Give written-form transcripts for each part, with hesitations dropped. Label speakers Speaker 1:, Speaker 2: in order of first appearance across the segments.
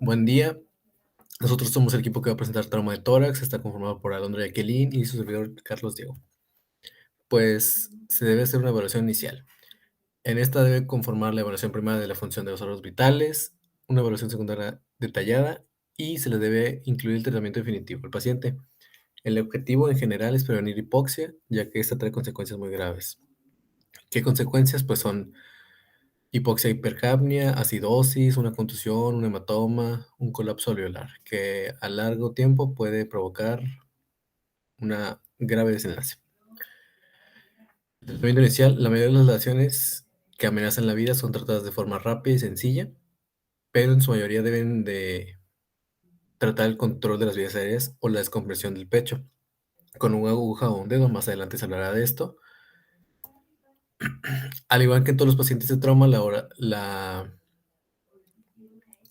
Speaker 1: Buen día. Nosotros somos el equipo que va a presentar trauma de tórax. Está conformado por Alondra Jacqueline y su servidor Carlos Diego. Pues se debe hacer una evaluación inicial. En esta debe conformar la evaluación primaria de la función de los órganos vitales, una evaluación secundaria detallada y se le debe incluir el tratamiento definitivo al paciente. El objetivo en general es prevenir hipoxia, ya que esta trae consecuencias muy graves. ¿Qué consecuencias? Pues son hipoxia hipercapnia, acidosis, una contusión, un hematoma, un colapso alveolar, que a largo tiempo puede provocar una grave desenlace. El tratamiento inicial, la mayoría de las lesiones que amenazan la vida son tratadas de forma rápida y sencilla, pero en su mayoría deben de tratar el control de las vías aéreas o la descompresión del pecho. Con una aguja o un dedo, más adelante se hablará de esto. Al igual que en todos los pacientes de trauma, la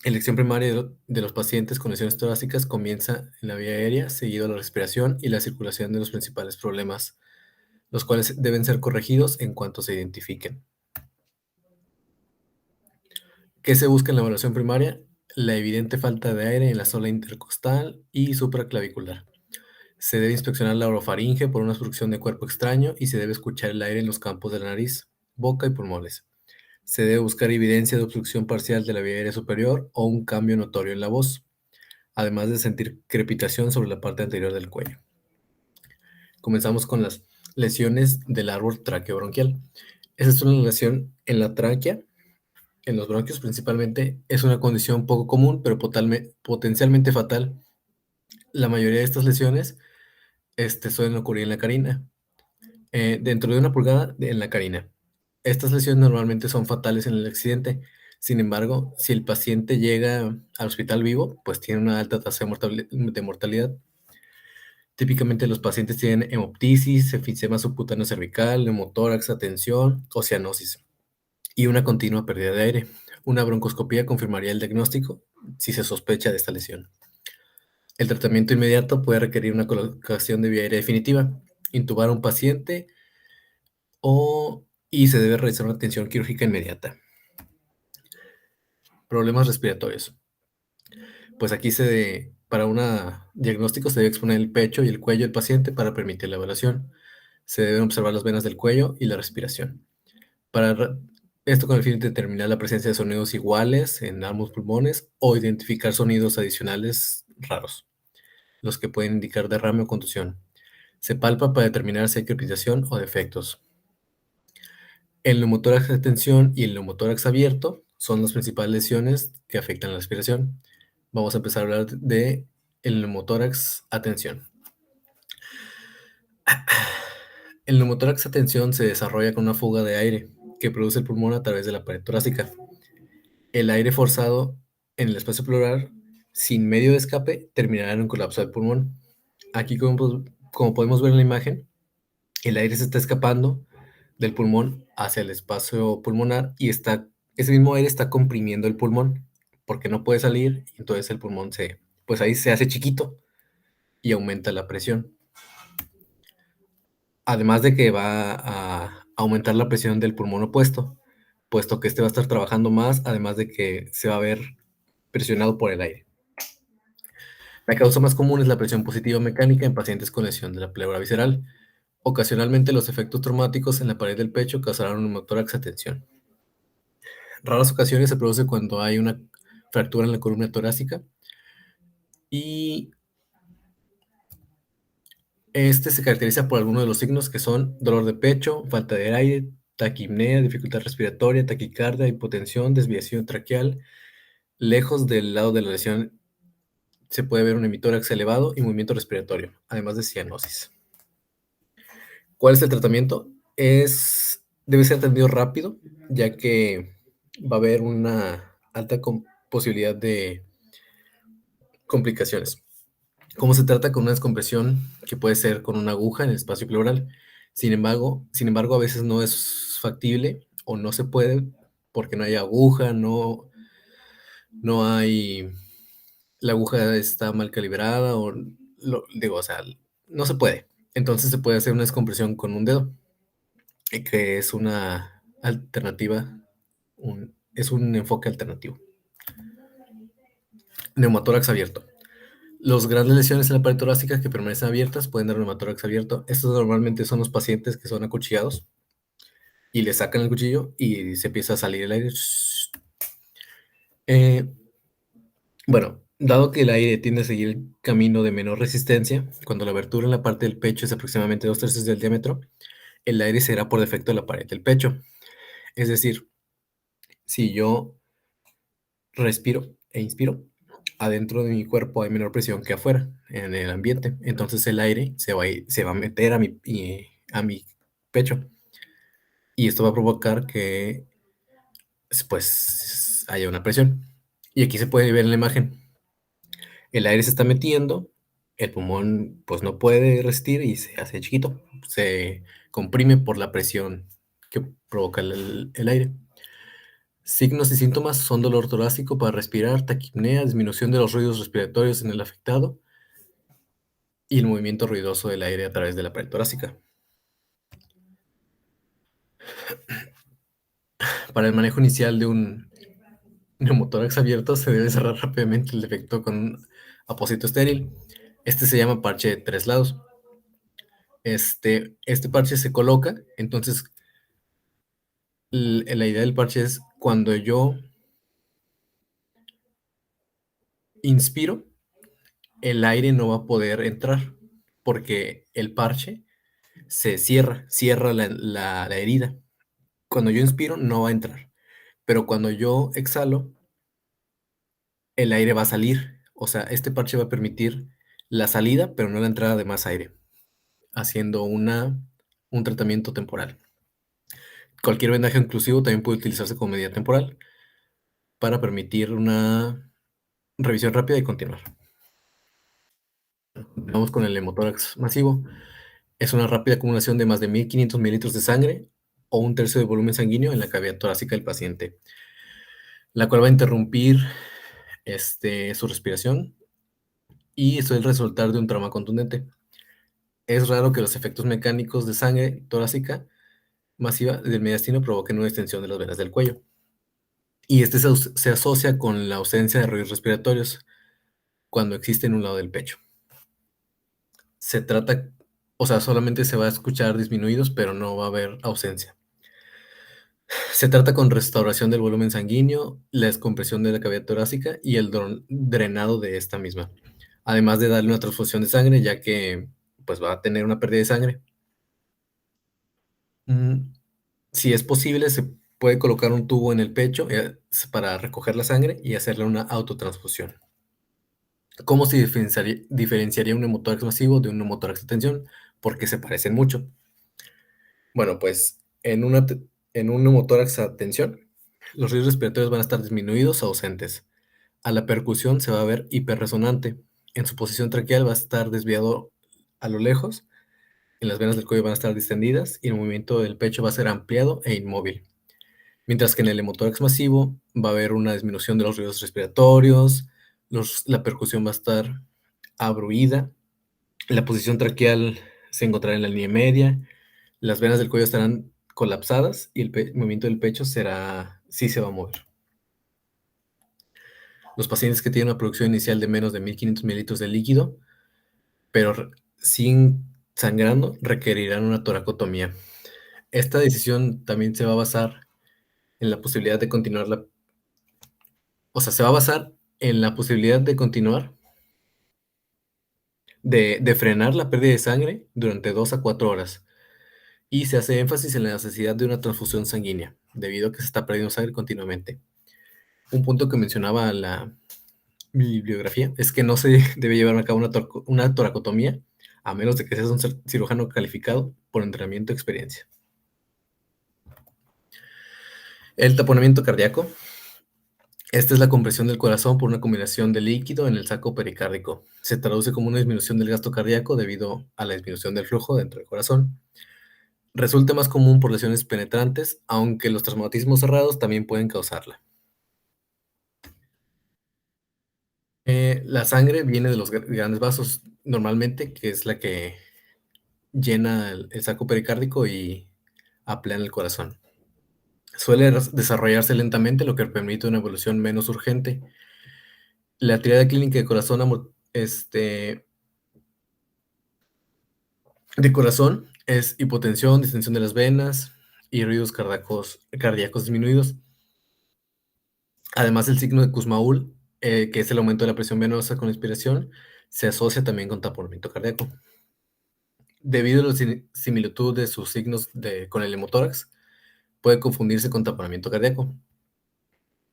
Speaker 1: elección primaria de los pacientes con lesiones torácicas comienza en la vía aérea, seguido a la respiración y la circulación de los principales problemas, los cuales deben ser corregidos en cuanto se identifiquen. ¿Qué se busca en la evaluación primaria? La evidente falta de aire en la zona intercostal y supraclavicular. Se debe inspeccionar la orofaringe por una obstrucción de cuerpo extraño y se debe escuchar el aire en los campos de la nariz, boca y pulmones. Se debe buscar evidencia de obstrucción parcial de la vía aérea superior o un cambio notorio en la voz, además de sentir crepitación sobre la parte anterior del cuello. Comenzamos con las lesiones del árbol traqueobronquial. Esa es una lesión en la tráquea, en los bronquios principalmente. Es una condición poco común, pero potencialmente fatal. La mayoría de estas lesiones suelen ocurrir en la carina, dentro de una pulgada en la carina. Estas lesiones normalmente son fatales en el accidente. Sin embargo, si el paciente llega al hospital vivo, pues tiene una alta tasa de mortalidad. Típicamente los pacientes tienen hemoptisis, enfisema subcutáneo cervical, neumotórax, atención o cianosis y una continua pérdida de aire. Una broncoscopía confirmaría el diagnóstico si se sospecha de esta lesión. El tratamiento inmediato puede requerir una colocación de vía aérea definitiva, intubar a un paciente y se debe realizar una atención quirúrgica inmediata. Problemas respiratorios. Pues aquí para un diagnóstico se debe exponer el pecho y el cuello del paciente para permitir la evaluación. Se deben observar las venas del cuello y la respiración. Esto con el fin de determinar la presencia de sonidos iguales en ambos pulmones o identificar sonidos adicionales raros, los que pueden indicar derrame o contusión. Se palpa para determinar si hay crepitación o defectos. El neumotórax de tensión y el neumotórax abierto son las principales lesiones que afectan la respiración. Vamos a empezar a hablar de el neumotórax a tensión. El neumotórax a tensión se desarrolla con una fuga de aire que produce el pulmón a través de la pared torácica. El aire forzado en el espacio pleural sin medio de escape terminará en un colapso del pulmón. Aquí, como podemos ver en la imagen, el aire se está escapando del pulmón hacia el espacio pulmonar y ese mismo aire está comprimiendo el pulmón porque no puede salir y entonces el pulmón pues ahí se hace chiquito y aumenta la presión. Además de que va a aumentar la presión del pulmón opuesto, puesto que este va a estar trabajando más, además de que se va a ver presionado por el aire. La causa más común es la presión positiva mecánica en pacientes con lesión de la pleura visceral. Ocasionalmente los efectos traumáticos en la pared del pecho causarán un neumotórax a tensión. Raras ocasiones se produce cuando hay una fractura en la columna torácica y este se caracteriza por algunos de los signos que son dolor de pecho, falta de aire, taquipnea, dificultad respiratoria, taquicardia, hipotensión, desviación traqueal. Lejos del lado de la lesión se puede ver un hemitórax elevado y movimiento respiratorio, además de cianosis. ¿Cuál es el tratamiento? Debe ser atendido rápido, ya que va a haber una alta posibilidad de complicaciones. Como se trata con una descompresión que puede ser con una aguja en el espacio pleural, sin embargo, a veces no es factible o no se puede porque no hay aguja, no hay, la aguja está mal calibrada o sea, no se puede. Entonces se puede hacer una descompresión con un dedo, que es una alternativa, es un enfoque alternativo. Neumotórax abierto. Los grandes lesiones en la pared torácica que permanecen abiertas pueden dar neumotórax abierto. Estos normalmente son los pacientes que son acuchillados y le sacan el cuchillo y se empieza a salir el aire. Eh, bueno, dado que el aire tiende a seguir el camino de menor resistencia, cuando la abertura en la parte del pecho es aproximadamente 2/3 del diámetro, el aire se irá por defecto de la pared del pecho. Es decir, si yo respiro e inspiro, adentro de mi cuerpo hay menor presión que afuera, en el ambiente. Entonces el aire se va a meter a mi pecho y esto va a provocar que pues haya una presión. Y aquí se puede ver en la imagen. El aire se está metiendo, el pulmón pues no puede resistir y se hace chiquito, se comprime por la presión que provoca el aire. Signos y síntomas son dolor torácico para respirar, taquipnea, disminución de los ruidos respiratorios en el afectado y el movimiento ruidoso del aire a través de la pared torácica. Para el manejo inicial de un neumotórax abierto se debe cerrar rápidamente el defecto con un apósito estéril. Este se llama parche de 3 lados. Este parche se coloca, entonces la idea del parche es cuando yo inspiro, el aire no va a poder entrar porque el parche se cierra la herida. Cuando yo inspiro, no va a entrar, pero cuando yo exhalo, el aire va a salir. O sea, este parche va a permitir la salida, pero no la entrada de más aire, haciendo un tratamiento temporal. Cualquier vendaje inclusivo también puede utilizarse como medida temporal para permitir una revisión rápida y continuar. Vamos con el hemotórax masivo. Es una rápida acumulación de más de 1500 mililitros de sangre o un tercio del volumen sanguíneo en la cavidad torácica del paciente, la cual va a interrumpir su respiración y eso es el resultado de un trauma contundente. Es raro que los efectos mecánicos de sangre torácica masiva del mediastino provoquen una extensión de las venas del cuello. Y se asocia con la ausencia de ruidos respiratorios cuando existe en un lado del pecho. Se trata, o sea, solamente se va a escuchar disminuidos, pero no va a haber ausencia. Se trata con restauración del volumen sanguíneo, la descompresión de la cavidad torácica y el drenado de esta misma, además de darle una transfusión de sangre, ya que pues va a tener una pérdida de sangre. Mm, Si es posible, se puede colocar un tubo en el pecho para recoger la sangre y hacerle una autotransfusión. ¿Cómo se diferenciaría un neumotórax masivo de un neumotórax de tensión? Porque se parecen mucho. Bueno, pues en un neumotórax a tensión, los ruidos respiratorios van a estar disminuidos o ausentes. A la percusión se va a ver hiperresonante. En su posición traqueal va a estar desviado a lo lejos. En las venas del cuello van a estar distendidas y el movimiento del pecho va a ser ampliado e inmóvil. Mientras que en el hemotórax masivo va a haber una disminución de los ruidos respiratorios, la percusión va a estar abruida, la posición traqueal se encontrará en la línea media, las venas del cuello estarán colapsadas y el movimiento del pecho sí se va a mover. Los pacientes que tienen una producción inicial de menos de 1500 mililitros de líquido, pero sin sangrando, requerirán una toracotomía. Esta decisión también se va a basar en la posibilidad de continuar o sea, se va a basar en la posibilidad de continuar, de frenar la pérdida de sangre durante 2 a 4 horas. Y se hace énfasis en la necesidad de una transfusión sanguínea, debido a que se está perdiendo sangre continuamente. Un punto que mencionaba la bibliografía es que no se debe llevar a cabo una toracotomía a menos de que seas un cirujano calificado por entrenamiento y experiencia. El taponamiento cardíaco. Esta es la compresión del corazón por una combinación de líquido en el saco pericárdico. Se traduce como una disminución del gasto cardíaco debido a la disminución del flujo dentro del corazón. Resulta más común por lesiones penetrantes, aunque los traumatismos cerrados también pueden causarla. La sangre viene de los grandes vasos, normalmente, que es la que llena el saco pericárdico y aplana el corazón. Suele desarrollarse lentamente, lo que permite una evolución menos urgente. La triada clínica de corazón es hipotensión, distensión de las venas y ruidos cardíacos disminuidos. Además, el signo de Kussmaul, que es el aumento de la presión venosa con la inspiración, se asocia también con taponamiento cardíaco. Debido a la similitud de sus signos con el hemotórax, puede confundirse con taponamiento cardíaco,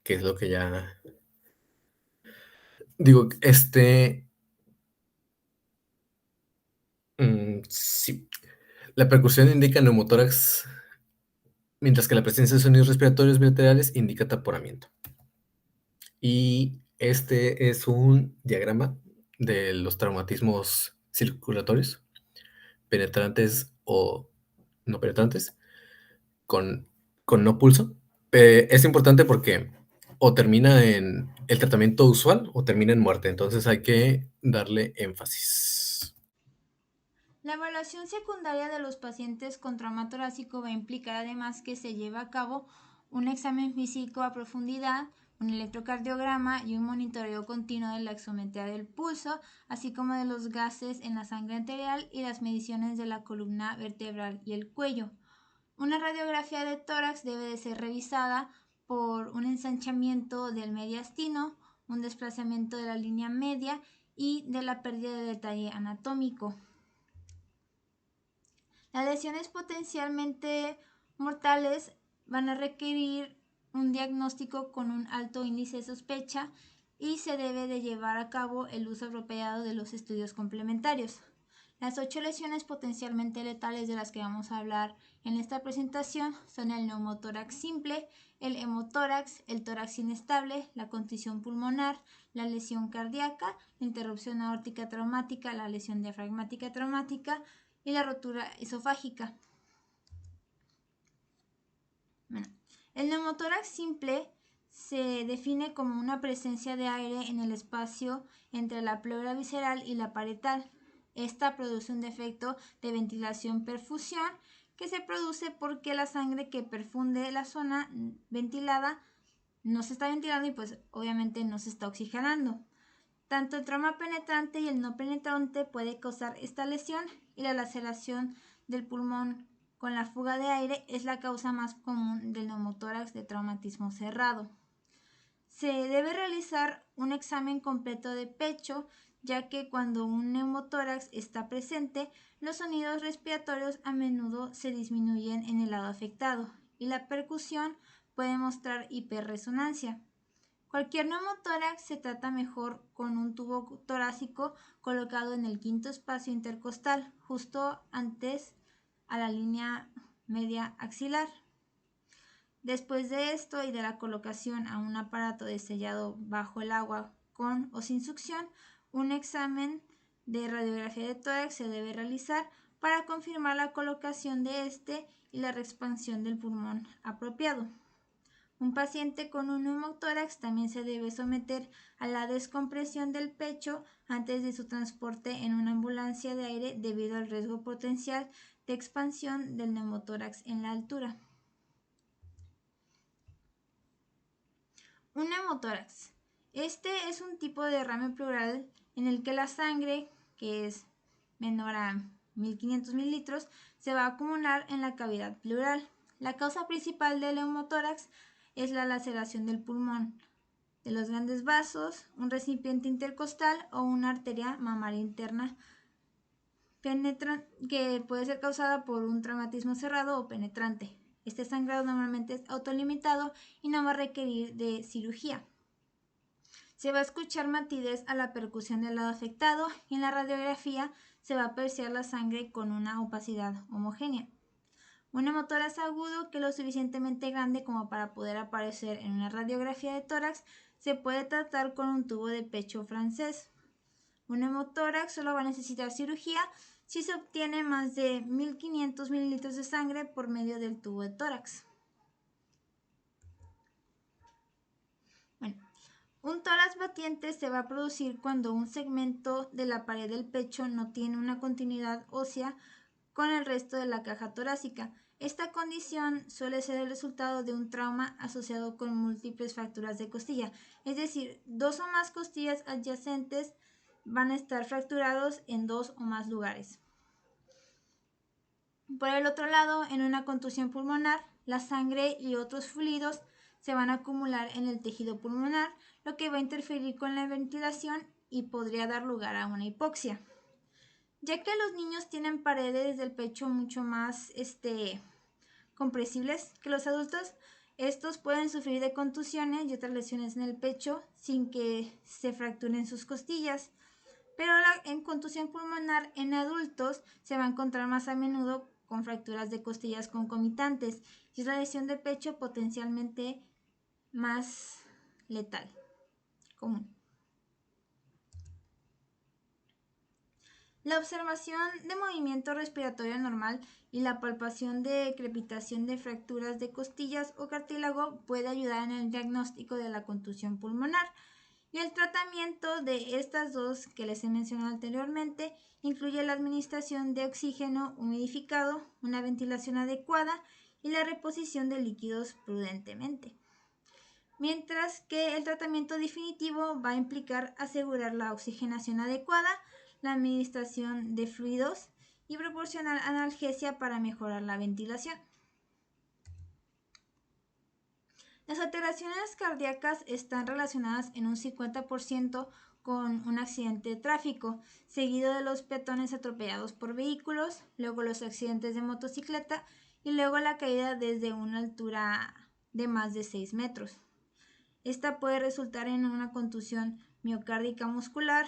Speaker 1: que es lo que ya digo, sí. La percusión indica neumotórax, mientras que la presencia de sonidos respiratorios bilaterales indica taponamiento. Y este es un diagrama de los traumatismos circulatorios, penetrantes o no penetrantes, con, con no pulso. Es importante porque o termina en el tratamiento usual o termina en muerte, entonces hay que darle énfasis.
Speaker 2: La evaluación secundaria de los pacientes con trauma torácico va a implicar además que se lleve a cabo un examen físico a profundidad, un electrocardiograma y un monitoreo continuo de la oximetría del pulso, así como de los gases en la sangre arterial y las mediciones de la columna vertebral y el cuello. Una radiografía de tórax debe de ser revisada por un ensanchamiento del mediastino, un desplazamiento de la línea media y de la pérdida de detalle anatómico. Las lesiones potencialmente mortales van a requerir un diagnóstico con un alto índice de sospecha y se debe de llevar a cabo el uso apropiado de los estudios complementarios. Las 8 lesiones potencialmente letales de las que vamos a hablar en esta presentación son el neumotórax simple, el hemotórax, el tórax inestable, la contusión pulmonar, la lesión cardíaca, la interrupción aórtica traumática, la lesión diafragmática traumática y la rotura esofágica. Bueno, el neumotórax simple se define como una presencia de aire en el espacio entre la pleura visceral y la parietal. Esta produce un defecto de ventilación-perfusión que se produce porque la sangre que perfunde la zona ventilada no se está ventilando y pues obviamente no se está oxigenando. Tanto el trauma penetrante y el no penetrante puede causar esta lesión y la laceración del pulmón con la fuga de aire es la causa más común del neumotórax de traumatismo cerrado. Se debe realizar un examen completo de pecho, ya que cuando un neumotórax está presente, los sonidos respiratorios a menudo se disminuyen en el lado afectado y la percusión puede mostrar hiperresonancia. Cualquier neumotórax se trata mejor con un tubo torácico colocado en el quinto espacio intercostal, justo antes a la línea media axilar. Después de esto y de la colocación a un aparato de sellado bajo el agua con o sin succión, un examen de radiografía de tórax se debe realizar para confirmar la colocación de este y la expansión del pulmón apropiado. Un paciente con un neumotórax también se debe someter a la descompresión del pecho antes de su transporte en una ambulancia de aire debido al riesgo potencial de expansión del neumotórax en la altura. Un neumotórax. Este es un tipo de derrame pleural en el que la sangre, que es menor a 1500 mililitros, se va a acumular en la cavidad pleural. La causa principal del neumotórax es la laceración del pulmón, de los grandes vasos, un recipiente intercostal o una arteria mamaria interna que puede ser causada por un traumatismo cerrado o penetrante. Este sangrado normalmente es autolimitado y no va a requerir de cirugía. Se va a escuchar matidez a la percusión del lado afectado y en la radiografía se va a apreciar la sangre con una opacidad homogénea. Un hemotórax agudo que es lo suficientemente grande como para poder aparecer en una radiografía de tórax se puede tratar con un tubo de pecho francés. Un hemotórax solo va a necesitar cirugía si se obtiene más de 1500 mililitros de sangre por medio del tubo de tórax. Bueno, un tórax batiente se va a producir cuando un segmento de la pared del pecho no tiene una continuidad ósea con el resto de la caja torácica. Esta condición suele ser el resultado de un trauma asociado con múltiples fracturas de costilla, es decir, dos o más costillas adyacentes van a estar fracturados en dos o más lugares. Por el otro lado, en una contusión pulmonar, la sangre y otros fluidos se van a acumular en el tejido pulmonar, lo que va a interferir con la ventilación y podría dar lugar a una hipoxia. Ya que los niños tienen paredes del pecho mucho más compresibles que los adultos, estos pueden sufrir de contusiones y otras lesiones en el pecho sin que se fracturen sus costillas. Pero en contusión pulmonar en adultos se va a encontrar más a menudo con fracturas de costillas concomitantes y es la lesión de pecho potencialmente más letal, común. La observación de movimiento respiratorio normal y la palpación de crepitación de fracturas de costillas o cartílago puede ayudar en el diagnóstico de la contusión pulmonar. Y el tratamiento de estas dos que les he mencionado anteriormente incluye la administración de oxígeno humidificado, una ventilación adecuada y la reposición de líquidos prudentemente. Mientras que el tratamiento definitivo va a implicar asegurar la oxigenación adecuada, la administración de fluidos y proporcionar analgesia para mejorar la ventilación. Las alteraciones cardíacas están relacionadas en un 50% con un accidente de tráfico, seguido de los peatones atropellados por vehículos, luego los accidentes de motocicleta y luego la caída desde una altura de más de 6 metros. Esta puede resultar en una contusión miocárdica muscular,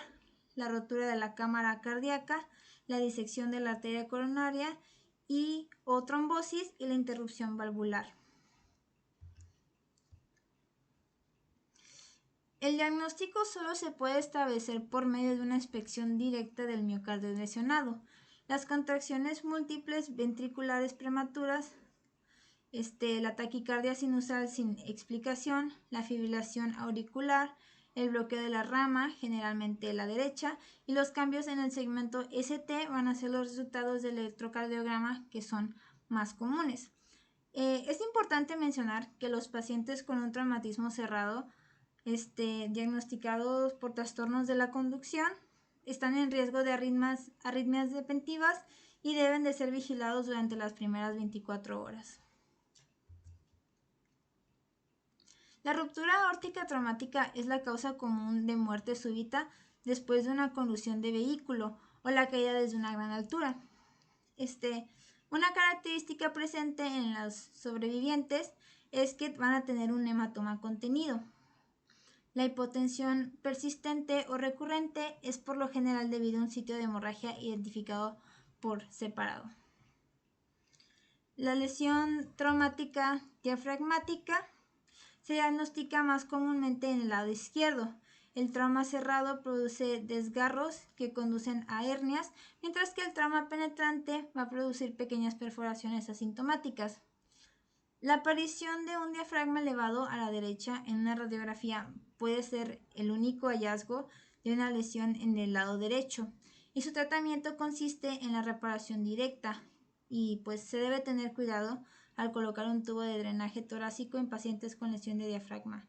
Speaker 2: la rotura de la cámara cardíaca, la disección de la arteria coronaria o trombosis y la interrupción valvular. El diagnóstico solo se puede establecer por medio de una inspección directa del miocardio lesionado. Las contracciones múltiples ventriculares prematuras, la taquicardia sinusal sin explicación, la fibrilación auricular, el bloqueo de la rama, generalmente la derecha, y los cambios en el segmento ST van a ser los resultados del electrocardiograma que son más comunes. Es importante mencionar que los pacientes con un traumatismo cerrado diagnosticados por trastornos de la conducción están en riesgo de arritmias repentivas y deben de ser vigilados durante las primeras 24 horas. La ruptura aórtica traumática es la causa común de muerte súbita después de una conducción de vehículo o la caída desde una gran altura. Una característica presente en los sobrevivientes es que van a tener un hematoma contenido. La hipotensión persistente o recurrente es por lo general debido a un sitio de hemorragia identificado por separado. La lesión traumática diafragmática se diagnostica más comúnmente en el lado izquierdo. El trauma cerrado produce desgarros que conducen a hernias, mientras que el trauma penetrante va a producir pequeñas perforaciones asintomáticas. La aparición de un diafragma elevado a la derecha en una radiografía puede ser el único hallazgo de una lesión en el lado derecho y su tratamiento consiste en la reparación directa y pues se debe tener cuidado al colocar un tubo de drenaje torácico en pacientes con lesión de diafragma.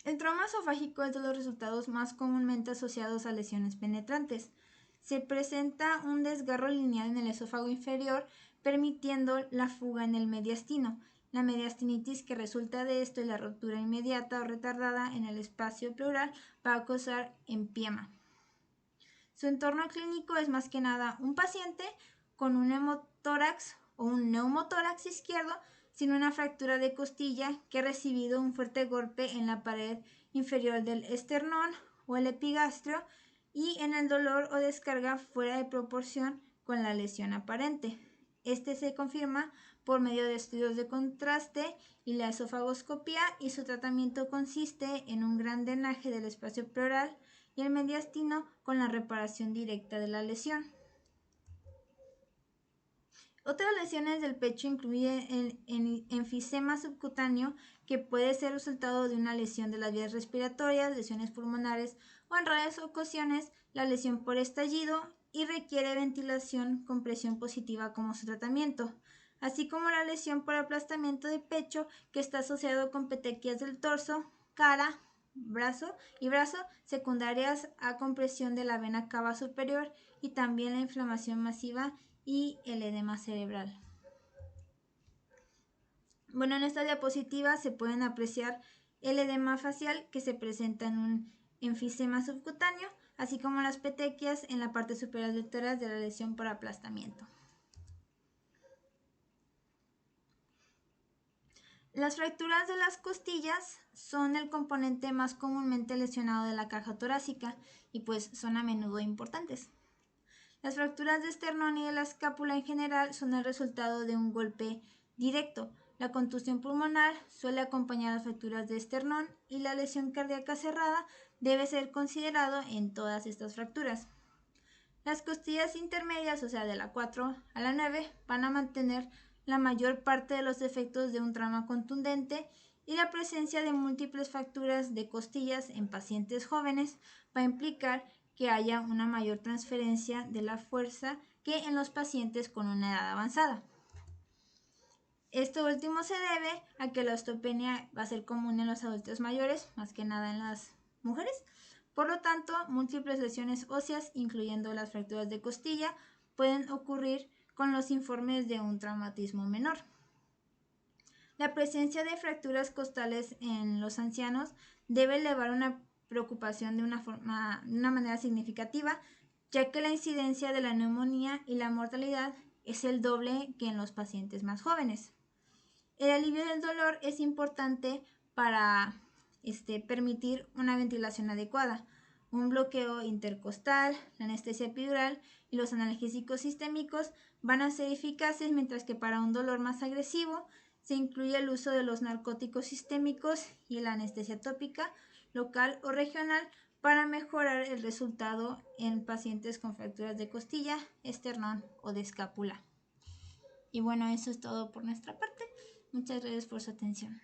Speaker 2: El trauma esofágico es de los resultados más comúnmente asociados a lesiones penetrantes. Se presenta un desgarro lineal en el esófago inferior, permitiendo la fuga en el mediastino. La mediastinitis que resulta de esto y la ruptura inmediata o retardada en el espacio pleural va a causar empiema. Su entorno clínico es más que nada un paciente con un hemotórax o un neumotórax izquierdo sin una fractura de costilla que ha recibido un fuerte golpe en la pared inferior del esternón o el epigastrio y en el dolor o descarga fuera de proporción con la lesión aparente. Este se confirma por medio de estudios de contraste y la esofagoscopía y su tratamiento consiste en un gran drenaje del espacio pleural y el mediastino con la reparación directa de la lesión. Otras lesiones del pecho incluyen el enfisema subcutáneo, que puede ser resultado de una lesión de las vías respiratorias, lesiones pulmonares o en raras ocasiones la lesión por estallido y requiere ventilación con presión positiva como su tratamiento, así como la lesión por aplastamiento de pecho que está asociado con petequias del torso, cara, brazo secundarias a compresión de la vena cava superior y también la inflamación masiva y el edema cerebral. Bueno, en esta diapositiva se pueden apreciar el edema facial que se presenta en un enfisema subcutáneo, así como las petequias en la parte superior del tórax de la lesión por aplastamiento. Las fracturas de las costillas son el componente más comúnmente lesionado de la caja torácica y pues son a menudo importantes. Las fracturas de esternón y de la escápula en general son el resultado de un golpe directo. La contusión pulmonar suele acompañar las fracturas de esternón y la lesión cardíaca cerrada debe ser considerado en todas estas fracturas. Las costillas intermedias, o sea de la 4 a la 9, van a mantener la mayor parte de los efectos de un trauma contundente y la presencia de múltiples fracturas de costillas en pacientes jóvenes va a implicar que haya una mayor transferencia de la fuerza que en los pacientes con una edad avanzada. Esto último se debe a que la osteopenia va a ser común en los adultos mayores, más que nada en las mujeres. Por lo tanto, múltiples lesiones óseas, incluyendo las fracturas de costilla, pueden ocurrir con los informes de un traumatismo menor. La presencia de fracturas costales en los ancianos debe elevar una preocupación de una manera significativa, ya que la incidencia de la neumonía y la mortalidad es el doble que en los pacientes más jóvenes. El alivio del dolor es importante para permitir una ventilación adecuada. Un bloqueo intercostal, la anestesia epidural y los analgésicos sistémicos van a ser eficaces, mientras que para un dolor más agresivo se incluye el uso de los narcóticos sistémicos y la anestesia tópica, local o regional para mejorar el resultado en pacientes con fracturas de costilla, esternón o de escápula. Y bueno, eso es todo por nuestra parte. Muchas gracias por su atención.